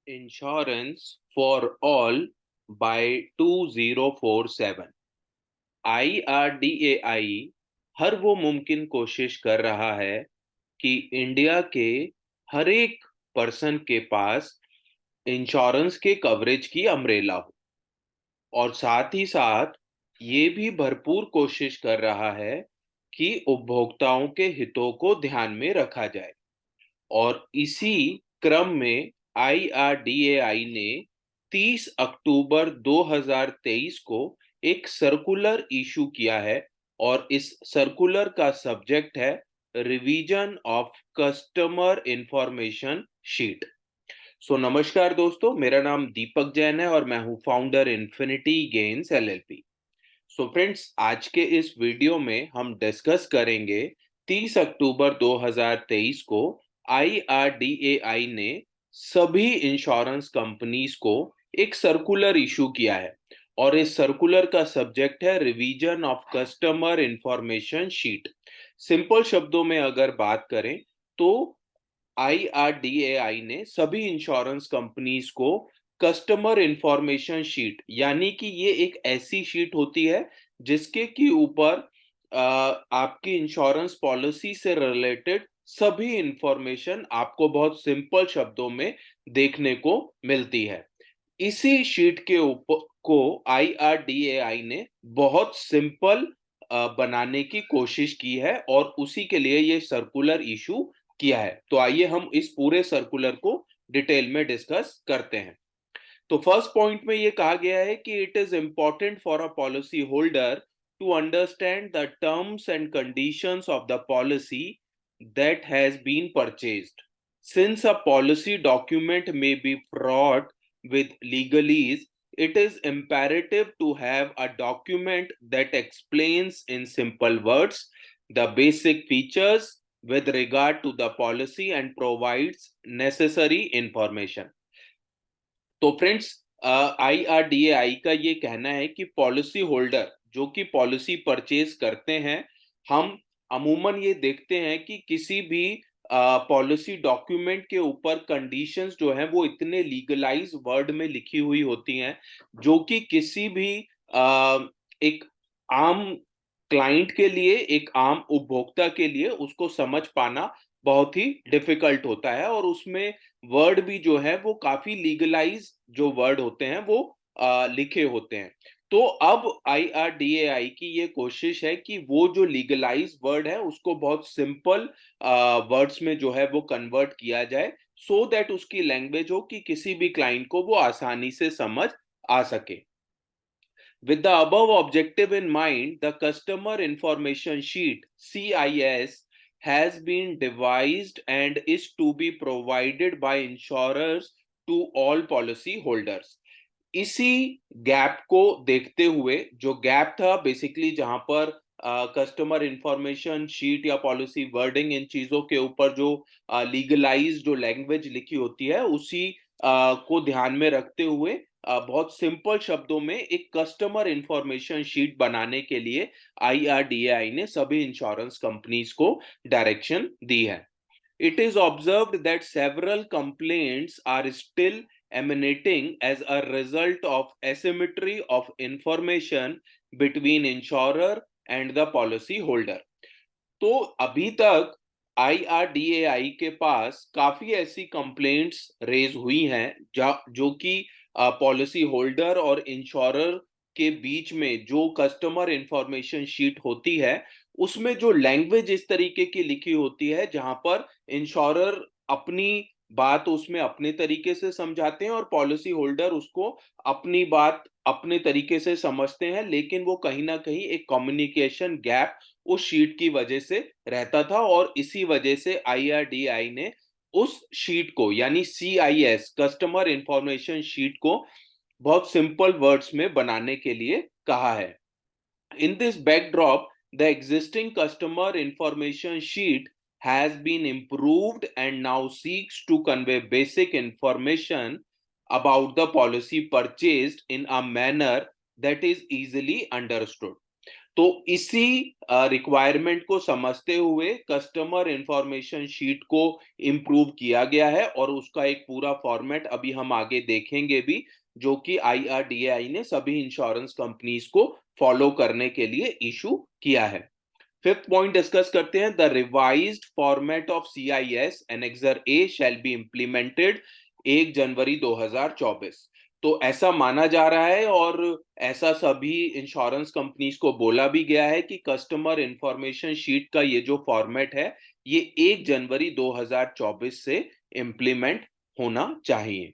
Insurance for all by 2047। IRDAI हर वो मुमकिन कोशिश कर रहा है कि इंडिया के हर एक पर्सन के पास इंश्योरेंस के कवरेज की अम्ब्रेला हो, और साथ ही साथ ये भी भरपूर कोशिश कर रहा है कि उपभोक्ताओं के हितों को ध्यान में रखा जाए। और इसी क्रम में IRDAI ने 30 अक्टूबर 2023 को एक सर्कुलर इशू किया है, और इस सर्कुलर का सब्जेक्ट है revision of customer information sheet. नमस्कार दोस्तों, मेरा नाम दीपक जैन है और मैं हूं founder infinity gains LLP। Friends, आज के इस वीडियो में हम डिस्कस करेंगे 30 अक्टूबर 2023 को IRDAI ने सभी इंश्योरेंस कंपनीज को एक सर्कुलर इशू किया है, और इस सर्कुलर का सब्जेक्ट है revision of customer information sheet. Simple शब्दों में अगर बात करें तो IRDAI ने सभी इंश्योरेंस कंपनीज को कस्टमर इंफॉर्मेशन शीट, यानी कि ये एक ऐसी शीट होती है जिसके की ऊपर आपकी इंश्योरेंस पॉलिसी से रिलेटेड सभी इंफॉर्मेशन आपको बहुत सिंपल शब्दों में देखने को मिलती है। इसी शीट के ऊपर को IRDAI ने बहुत सिंपल बनाने की कोशिश की है, और उसी के लिए ये सर्कुलर इशू किया है। तो आइए हम इस पूरे सर्कुलर को डिटेल में डिस्कस करते हैं। तो फर्स्ट पॉइंट में ये कहा गया है कि it is important for a policy holder to understand the terms and conditions of the policy that has been purchased, since a policy document may be fraught with legalese. It is imperative to have a document that explains in simple words the basic features with regard to the policy and provides necessary information. तो friends, IRDAI का ये कहना है कि policy holder जो कि policy purchase करते हैं, हम अमूमन ये देखते हैं कि किसी भी पॉलिसी डॉक्यूमेंट के ऊपर कंडीशंस जो हैं वो इतने लीगलाइज वर्ड में लिखी हुई होती हैं, जो कि किसी भी एक आम क्लाइंट के लिए, एक आम उपभोक्ता के लिए उसको समझ पाना बहुत ही डिफिकल्ट होता है, और उसमें वर्ड भी जो है वो काफी लीगलाइज जो वर्ड होते हैं वो लिखे होते हैं। तो अब IRDAI की ये कोशिश है कि वो जो लीगलाइज वर्ड है उसको बहुत सिंपल वर्ड्स में जो है वो कन्वर्ट किया जाए, सो दैट उसकी लैंग्वेज हो कि किसी भी क्लाइंट को वो आसानी से समझ आ सके। With the above objective in mind, the Customer Information Sheet CIS has been devised and is to be provided by insurers to all policy holders. इसी गैप को देखते हुए, जो गैप था बेसिकली जहां पर कस्टमर इंफॉर्मेशन शीट या policy wording इन चीजों के ऊपर जो लीगलाइज जो लैंग्वेज लिखी होती है, उसी को ध्यान में रखते हुए बहुत सिंपल शब्दों में एक कस्टमर इंफॉर्मेशन शीट बनाने के लिए IRDAI ने सभी इंश्योरेंस कंपनीज को डायरेक्शन दी है। It is observed that several complaints are still emanating as a result of asymmetry of information between insurer and the policy holder. तो अभी तक IRDAI के पास काफी ऐसी कंप्लेंट्स रेज हुई हैं जो कि पॉलिसी होल्डर और इंश्योरर के बीच में जो कस्टमर इंफॉर्मेशन शीट होती है, उसमें जो लैंग्वेज इस तरीके की लिखी होती है जहां पर इंश्योरर अपनी बात उसमें अपने तरीके से समझाते हैं और पॉलिसी होल्डर उसको अपनी बात अपने तरीके से समझते हैं, लेकिन वो कहीं ना कहीं एक कम्युनिकेशन गैप उस शीट की वजह से रहता था, और इसी वजह से IRDAI ने उस शीट को, यानी CIS कस्टमर इंफॉर्मेशन शीट को बहुत सिंपल वर्ड्स में बनाने के लिए कहा है। In this backdrop, the existing customer information sheet has been improved and now seeks to convey basic information about the policy purchased in a manner that is easily understood. तो इसी requirement को समझते हुए कस्टमर इंफॉर्मेशन शीट को improve किया गया है और उसका एक पूरा फॉर्मेट अभी हम आगे देखेंगे भी, जो कि IRDAI ने सभी इंश्योरेंस कंपनीज को फॉलो करने के लिए इशू किया है। फिफ्थ पॉइंट डिस्कस करते हैं, the revised format of CIS annexure A shall be implemented 1 जनवरी 2024। तो ऐसा माना जा रहा है और ऐसा सभी इंश्योरेंस कंपनीज को बोला भी गया है कि कस्टमर इंफॉर्मेशन शीट का ये जो फॉर्मेट है, ये 1 जनवरी 2024 से इम्प्लीमेंट होना चाहिए।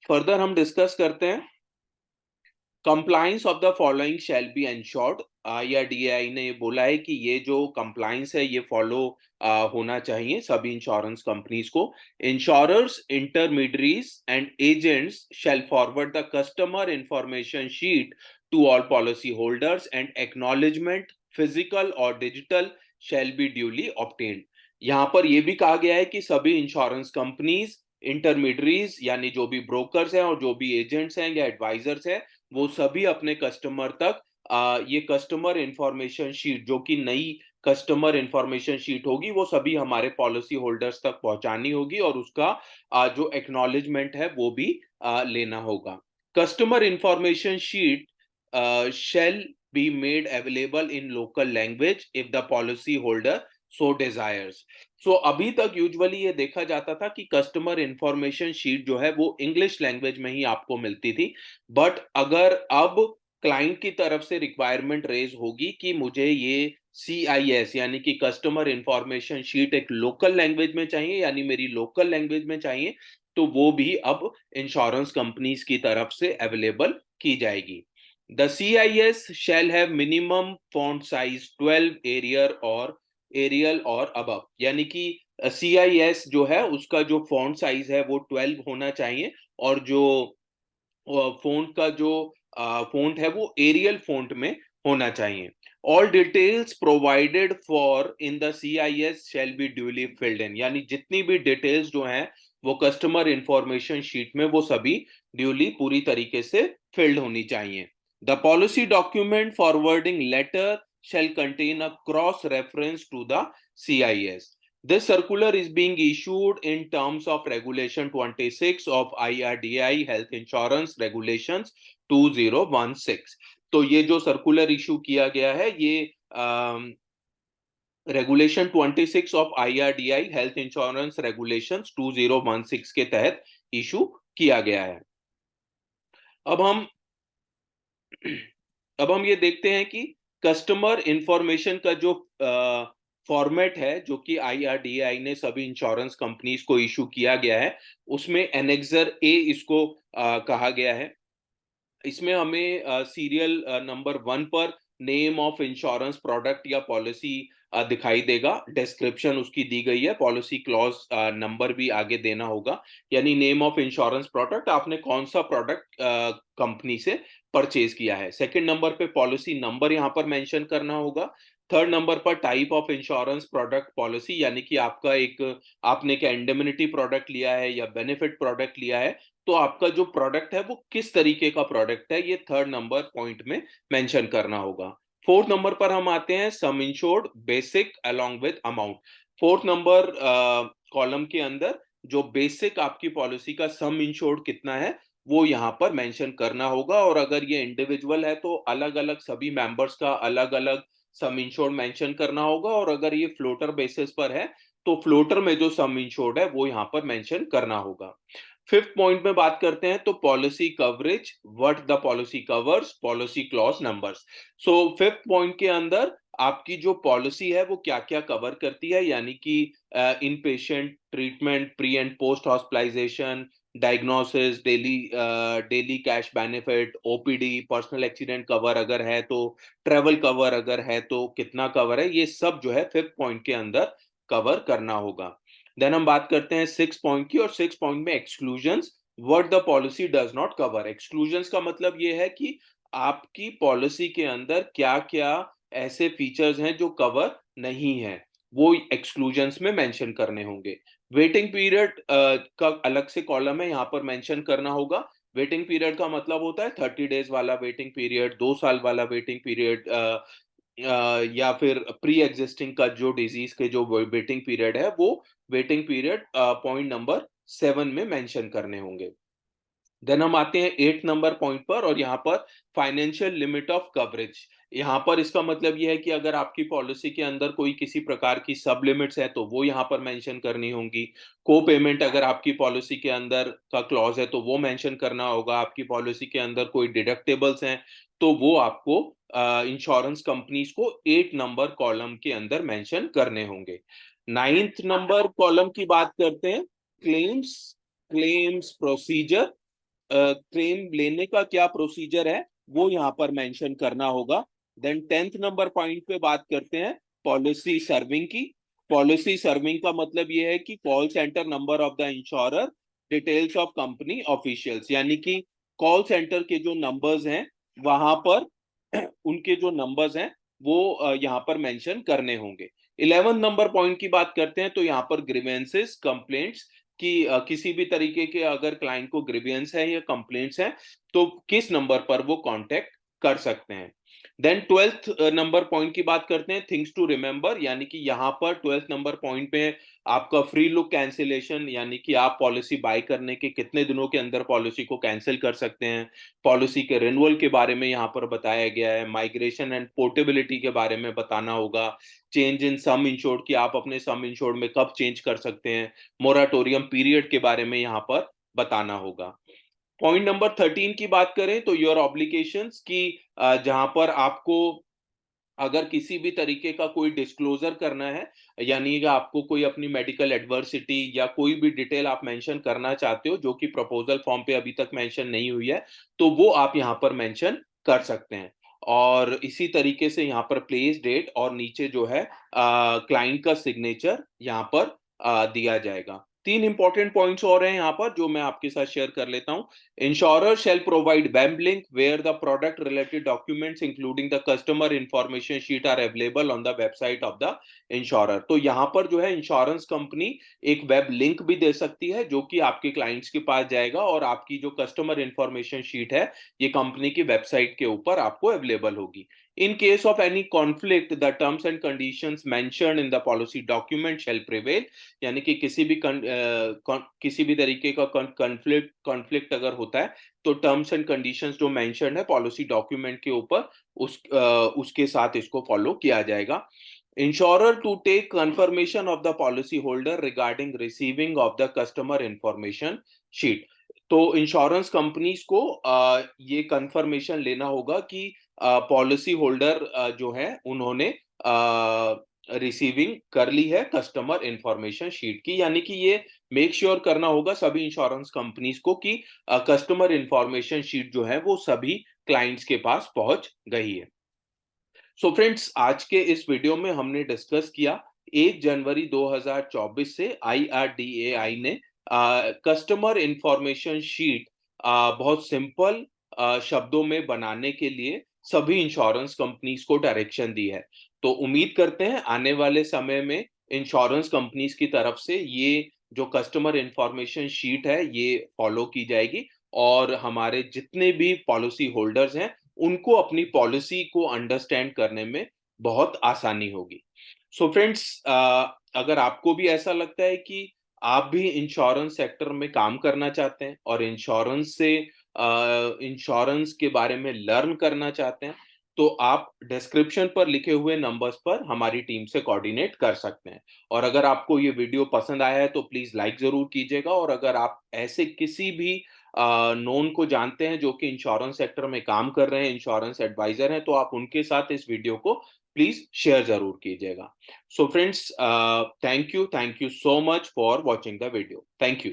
फर्दर हम डिस्कस करते हैं, compliance of the following shall be ensured. IRDAI ने बोला है कि ये जो कंप्लायंस है ये फॉलो होना चाहिए सभी इंश्योरेंस कंपनीज को। Insurers, intermediaries and agents shall forward the customer information sheet to all policy holders and acknowledgement physical और digital shall be duly obtained. यहाँ पर यह भी कहा गया है कि सभी इंश्योरेंस कंपनीज, इंटरमीडियरीज यानी जो भी ब्रोकर्स हैं और जो भी एजेंट्स हैं या एडवाइजर्स हैं, वो सभी अपने कस्टमर तक ये कस्टमर इंफॉर्मेशन शीट, जो कि नई कस्टमर इंफॉर्मेशन शीट होगी, वो सभी हमारे पॉलिसी होल्डर्स तक पहुंचानी होगी और उसका जो एक्नॉलेजमेंट है वो भी लेना होगा। Customer information sheet shall be made available in local language if the policy holder so desires। सो अभी तक यूजुअली ये देखा जाता था कि कस्टमर इंफॉर्मेशन शीट जो है वो इंग्लिश लैंग्वेज में ही आपको मिलती थी, बट अगर अब क्लाइंट की तरफ से रिक्वायरमेंट रेज होगी कि मुझे ये CIS यानी कि कस्टमर इंफॉर्मेशन शीट एक लोकल लैंग्वेज में चाहिए, यानी मेरी लोकल लैंग्वेज में चाहिए, तो वो भी अब इंश्योरेंस कंपनीज की तरफ से अवेलेबल की जाएगी। The CIS shall have minimum font size 12 Arial और above, यानी कि CIS जो है उसका जो फॉन्ट साइज है वो 12 होना चाहिए और जो फ़ॉन्ट का जो फ़ॉन्ट है वो एरियल फ़ॉन्ट में होना चाहिए। All details provided for in the CIS shell be duly filled in, यानी जितनी भी डिटेल्स जो हैं वो कस्टमर इंफॉर्मेशन शीट में वो सभी ड्यूली पूरी तरीके से फिल्ड होनी चाहिए। The policy document forwarding letter shall contain a cross reference to the CIS। This circular is being issued in terms of Regulation 26 of IRDAI Health Insurance Regulations 2016। तो ये जो सर्कुलर इशू किया गया है ये regulation 26 of IRDAI health insurance regulations 2016 के तहत issue किया गया है। अब हम अब हम ये देखते हैं कि कस्टमर इंफॉर्मेशन का जो फॉर्मेट है जो कि IRDAI ने सभी इंश्योरेंस कंपनीज को इशू किया गया है, उसमें एनेक्सर ए इसको कहा गया है। इसमें हमें सीरियल नंबर 1 पर नेम ऑफ इंश्योरेंस प्रोडक्ट या पॉलिसी दिखाई देगा, डिस्क्रिप्शन उसकी दी गई है, पॉलिसी क्लॉज नंबर भी आगे देना होगा, यानी नेम ऑफ इंश्योरेंस प्रोडक्ट, आपने कौन सा प्रोडक्ट कंपनी से परचेज किया है। सेकंड नंबर पे पॉलिसी नंबर यहाँ पर मेंशन करना होगा। थर्ड नंबर पर type of insurance product policy, यानी कि आपने एक इंडेमनिटी प्रोडक्ट लिया है या बेनिफिट प्रोडक्ट लिया है, तो आपका जो प्रोडक्ट है वो किस तरीके का प्रोडक्ट है, ये थर्ड नंबर पॉइंट में मेंशन करना होगा। फोर्थ नंबर पर हम आते हैं सम insured basic along with amount. Fourth number column के अंदर जो बेसिक आपकी पॉलिसी का सम इंश्योर्ड कितना है वो यहाँ पर मेंशन करना होगा, और अगर ये इंडिविजुअल है तो अलग अलग सभी मेंबर्स का अलग अलग सम इंश्योर्ड मेंशन करना होगा, और अगर ये फ्लोटर बेसिस पर है तो फ्लोटर में जो सम इंश्योर्ड है वो यहाँ पर मेंशन करना होगा। फिफ्थ पॉइंट में बात करते हैं तो policy coverage, what the policy covers, policy clause numbers. So fifth point के अंदर आपकी जो पॉलिसी है वो क्या-क्या कवर करती है, यानी कि in patient treatment, pre and post hospitalization, diagnosis, daily cash benefit, OPD, personal accident cover अगर है तो, ट्रैवल कवर अगर है तो कितना कवर है, ये सब जो है फिफ्थ पॉइंट के अंदर कवर करना होगा। देन हम बात करते हैं सिक्स पॉइंट की, और सिक्स पॉइंट में exclusions, what the policy does not cover. Exclusions का मतलब ये है कि आपकी पॉलिसी के अंदर क्या-क्या ऐसे फीचर्स हैं जो कवर नहीं है, वो एक्सक्लूजन्स में मेंशन करने होंगे। वेटिंग पीरियड का अलग से कॉलम है, यहाँ पर मेंशन करना होगा वेटिंग पीरियड का मतलब होता है 30 डेज वाला वेटिंग पीरियड, 2 साल वाला वेटिंग पीरियड, या फिर प्री एग्जिस्टिंग का जो डिजीज के जो वेटिंग पीरियड है, वो वेटिंग पीरियड पॉइंट नंबर 7 में मेंशन करने होंगे। देन हम आते हैं 8 नंबर पॉइंट पर, और यहाँ पर फाइनेंशियल लिमिट ऑफ कवरेज। यहाँ पर इसका मतलब ये है कि अगर आपकी पॉलिसी के अंदर कोई किसी प्रकार की सब लिमिट्स है तो वो यहाँ पर मेंशन करनी होंगी। को पेमेंट अगर आपकी पॉलिसी के अंदर का क्लॉज है तो वो मेंशन करना होगा। आपकी पॉलिसी के अंदर कोई डिडक्टेबल्स हैं तो वो आपको इंश्योरेंस कंपनीज को 8 नंबर कॉलम के अंदर मेंशन करने होंगे। 9th नंबर कॉलम की बात करते हैं, क्लेम्स। क्लेम्स प्रोसीजर, क्लेम लेने का क्या प्रोसीजर है वो यहाँ पर मेंशन करना होगा। देन 10th नंबर पॉइंट पे बात करते हैं पॉलिसी सर्विंग की। पॉलिसी सर्विंग का मतलब ये है कि call centre number of the insurer, details of company officials, यानी कि कॉल सेंटर के जो नंबर्स हैं वहां पर उनके जो नंबर्स हैं वो यहाँ पर मेंशन करने होंगे। 11 नंबर पॉइंट की बात करते हैं तो यहाँ पर ग्रीवेंसेस कंप्लेंट्स कि किसी भी तरीके के अगर क्लाइंट को ग्रीवियंस है या कंप्लेंट्स हैं तो किस नंबर पर वो कांटेक्ट कर सकते हैं। देन 12th नंबर पॉइंट की बात करते हैं, थिंग्स टू रिमेंबर, यानी कि यहाँ पर 12th नंबर पॉइंट पे आपका फ्री लुक कैंसिलेशन, यानी कि आप पॉलिसी बाय करने के कितने दिनों के अंदर पॉलिसी को कैंसिल कर सकते हैं। पॉलिसी के रिन्यूअल के बारे में यहाँ पर बताया गया है। माइग्रेशन एंड पोर्टेबिलिटी के बारे में बताना होगा। चेंज इन सम इंश्योर्ड कि आप अपने सम इंश्योर्ड में कब चेंज कर सकते हैं। मोराटोरियम पीरियड के बारे में यहाँ पर बताना होगा। पॉइंट नंबर 13 की बात करें तो योर ऑब्लिगेशंस की, जहां पर आपको अगर किसी भी तरीके का कोई डिस्क्लोजर करना है, यानी कि आपको कोई अपनी मेडिकल एडवर्सिटी या कोई भी डिटेल आप मेंशन करना चाहते हो जो कि प्रपोजल फॉर्म पे अभी तक मेंशन नहीं हुई है, तो वो आप यहाँ पर मेंशन कर सकते हैं। और इसी तरीके से यहाँ पर प्लेस डेट और नीचे जो है क्लाइंट का सिग्नेचर यहाँ पर दिया जाएगा। 3 इंपॉर्टेंट पॉइंट्स और हैं यहाँ पर जो मैं आपके साथ शेयर कर लेता हूँ। Insurer shall provide web link where the product related documents including the customer information sheet are available on the website of the insurer। तो यहाँ पर जो है इंश्योरेंस कंपनी एक वेब लिंक भी दे सकती है जो कि आपके क्लाइंट्स के पास जाएगा और आपकी जो कस्टमर इंफॉर्मेशन शीट है ये कंपनी की वेबसाइट के ऊपर आपको अवेलेबल होगी। In case of any conflict, the terms and conditions mentioned in the policy document shall prevail। यानी कि किसी भी तरीके का कॉन्फ्लिक्ट अगर होता है तो टर्म्स एंड कंडीशंस जो मेंशन्ड है पॉलिसी डॉक्यूमेंट के ऊपर उसके साथ इसको फॉलो किया जाएगा। Insurer to take confirmation of the policy holder regarding receiving of the customer information sheet. तो इंश्योरेंस कंपनीज को ये कंफर्मेशन लेना होगा कि पॉलिसी होल्डर जो है उन्होंने रिसीविंग कर ली है कस्टमर इंफॉर्मेशन शीट की, यानी कि ये मेक श्योर करना होगा सभी इंश्योरेंस कंपनीज को कि कस्टमर इंफॉर्मेशन शीट जो है वो सभी क्लाइंट्स के पास पहुंच गई है। सो फ्रेंड्स, आज के इस वीडियो में हमने डिस्कस किया 1 जनवरी 2024 से IRDAI ने कस्टमर इंफॉर्मेशन शीट बहुत सिंपल शब्दों में बनाने के लिए सभी इंश्योरेंस कंपनीज को डायरेक्शन दी है। तो उम्मीद करते हैं आने वाले समय में इंश्योरेंस कंपनीज की तरफ से ये जो कस्टमर इंफॉर्मेशन शीट है ये फॉलो की जाएगी और हमारे जितने भी पॉलिसी होल्डर्स हैं उनको अपनी पॉलिसी को अंडरस्टैंड करने में बहुत आसानी होगी। सो फ्रेंड्स, अगर आपको भी ऐसा लगता है कि आप भी इंश्योरेंस सेक्टर में काम करना चाहते हैं और इंश्योरेंस के बारे में लर्न करना चाहते हैं, तो आप डिस्क्रिप्शन पर लिखे हुए नंबर्स पर हमारी टीम से कोऑर्डिनेट कर सकते हैं। और अगर आपको ये वीडियो पसंद आया है तो प्लीज लाइक जरूर कीजिएगा, और अगर आप ऐसे किसी भी नोन को जानते हैं जो कि इंश्योरेंस सेक्टर में काम कर रहे हैं, इंश्योरेंस एडवाइजर हैं, तो आप उनके साथ इस वीडियो को प्लीज शेयर जरूर कीजिएगा। So friends, thank you so much for watching the video. Thank you.